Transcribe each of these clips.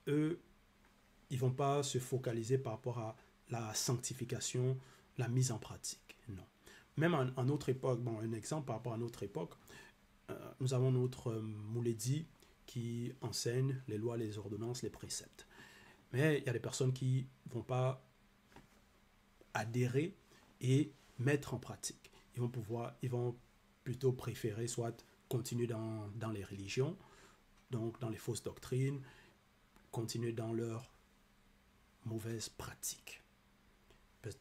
eux, ils vont pas se focaliser par rapport à la sanctification, la mise en pratique. Non. Même en notre époque, bon, un exemple par rapport à notre époque, nous avons notre Mouledi qui enseigne les lois, les ordonnances, les préceptes. Mais il y a des personnes qui ne vont pas adhérer et mettre en pratique. Ils vont plutôt préférer soit continuer dans les religions, donc dans les fausses doctrines, continuer dans leurs mauvaises pratiques.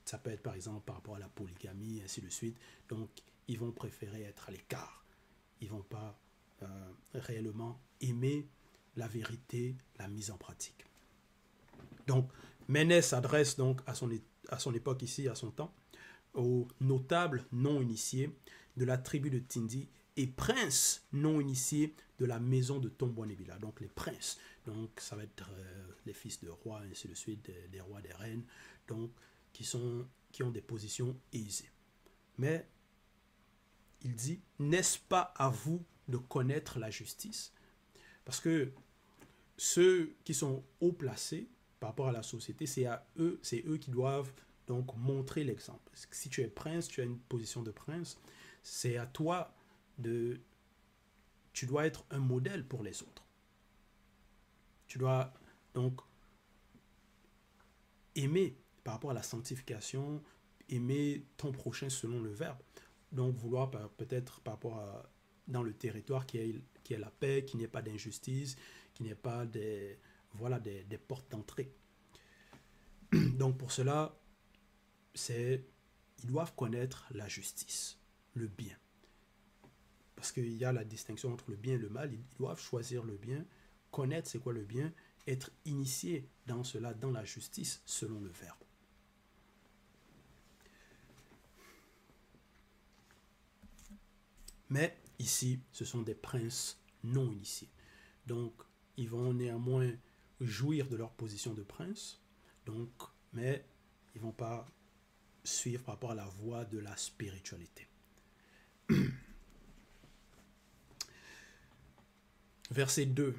Ça peut être par exemple par rapport à la polygamie, ainsi de suite. Donc, ils vont préférer être à l'écart. Ils ne vont pas réellement aimer la vérité, la mise en pratique. Donc, Ménès s'adresse donc à son époque ici, à son temps, aux notables non initiés de la tribu de Tindi et princes non initiés de la maison de Tombouanébila. Donc, les princes, donc ça va être les fils de rois, ainsi de suite, des rois, des reines, donc qui ont des positions aisées. Mais il dit, n'est-ce pas à vous de connaître la justice? Parce que ceux qui sont haut placés par rapport à la société, c'est eux qui doivent donc montrer l'exemple. Si tu es prince, tu as une position de prince, c'est à toi tu dois être un modèle pour les autres. Tu dois donc aimer par rapport à la sanctification, aimer ton prochain selon le verbe. Donc vouloir peut-être par rapport à dans le territoire qui est la paix, qui n'est pas d'injustice, qui n'est pas des portes d'entrée. Donc pour cela, ils doivent connaître la justice, le bien. Parce qu'il y a la distinction entre le bien et le mal, ils doivent choisir le bien, connaître c'est quoi le bien, être initiés dans cela, dans la justice, selon le verbe. Mais ici, ce sont des princes non initiés. Donc, ils vont néanmoins jouir de leur position de prince, donc, mais ils ne vont pas suivre par rapport à la voie de la spiritualité. Verset 2.